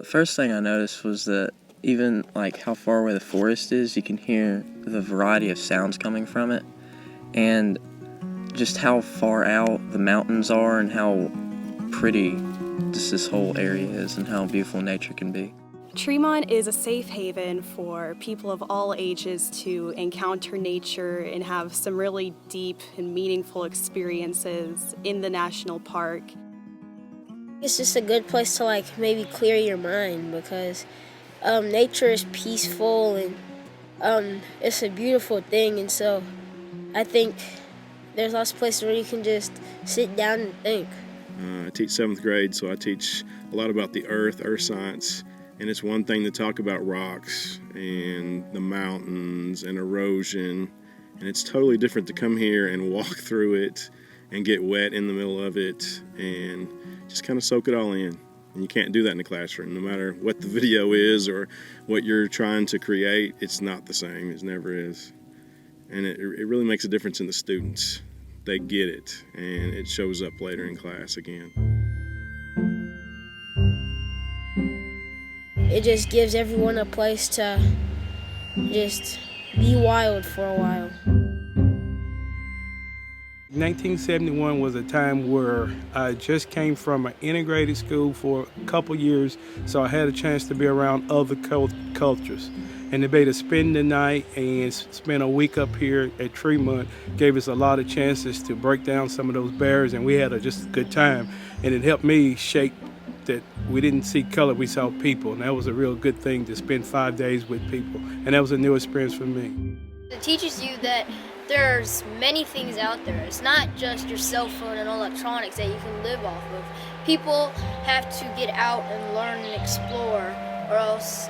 The first thing I noticed was that even like how far away the forest is, you can hear the variety of sounds coming from it, and just how far out the mountains are and how pretty just this whole area is and how beautiful nature can be. Tremont is a safe haven for people of all ages to encounter nature and have some really deep and meaningful experiences in the national park. It's just a good place to like maybe clear your mind because nature is peaceful and it's a beautiful thing, and so I think there's lots of places where you can just sit down and think. I teach 7th grade, so I teach a lot about the earth science. And it's one thing to talk about rocks and the mountains and erosion, and it's totally different to come here and walk through it and get wet in the middle of it and just kind of soak it all in. And you can't do that in the classroom. No matter what the video is or what you're trying to create, it's not the same. It never is. And it really makes a difference in the students. They get it, and it shows up later in class again. It just gives everyone a place to just be wild for a while. 1971 was a time where I just came from an integrated school for a couple years, so I had a chance to be around other cultures. And to be able to spend the night and spend a week up here at Tremont gave us a lot of chances to break down some of those barriers, and we had just a good time. And it helped me shape that we didn't see color, we saw people, and that was a real good thing to spend 5 days with people, and that was a new experience for me. It teaches you that there's many things out there. It's not just your cell phone and electronics that you can live off of. People have to get out and learn and explore,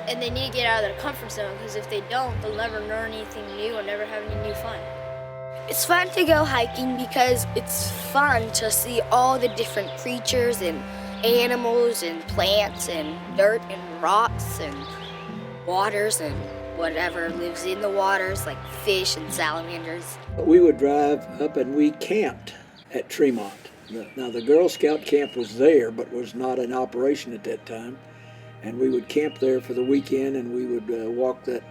and they need to get out of their comfort zone, because if they don't, they'll never learn anything new or never have any new fun. It's fun to go hiking because it's fun to see all the different creatures and animals and plants and dirt and rocks and waters and whatever lives in the waters, like fish and salamanders. We would drive up and we camped at Tremont. Now the Girl Scout camp was there but was not in operation at that time, and we would camp there for the weekend, and we would walk that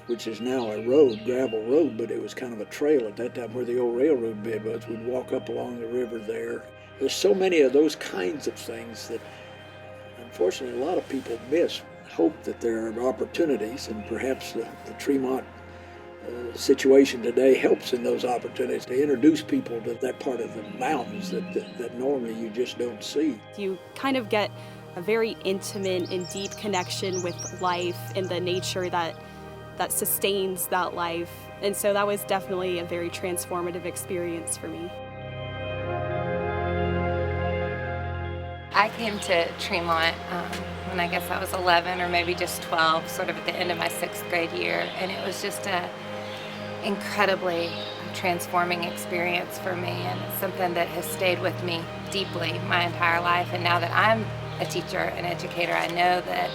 which is now a road, gravel road, but it was kind of a trail at that time where the old railroad bed was. We'd walk up along the river there. There's so many of those kinds of things that unfortunately a lot of people miss. Hope that there are opportunities, and perhaps the Tremont situation today helps in those opportunities to introduce people to that part of the mountains that normally you just don't see. You kind of get a very intimate and deep connection with life and the nature that sustains that life. And so that was definitely a very transformative experience for me. I came to Tremont when I guess I was 11 or maybe just 12, sort of at the end of my 6th grade year, and it was just an incredibly transforming experience for me, and it's something that has stayed with me deeply my entire life. And now that I'm a teacher and educator, I know that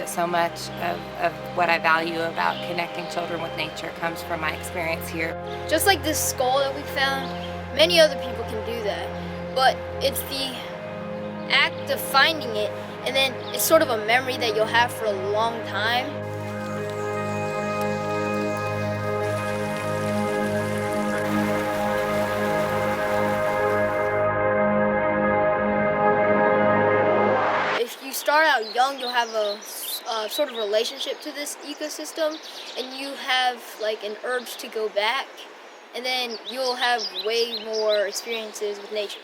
so much of what I value about connecting children with nature comes from my experience here. Just like this skull that we found, many other people can do that. But it's the act of finding it, and then it's sort of a memory that you'll have for a long time. If you start out young, you'll have a sort of relationship to this ecosystem, and you have like an urge to go back, and then you'll have way more experiences with nature.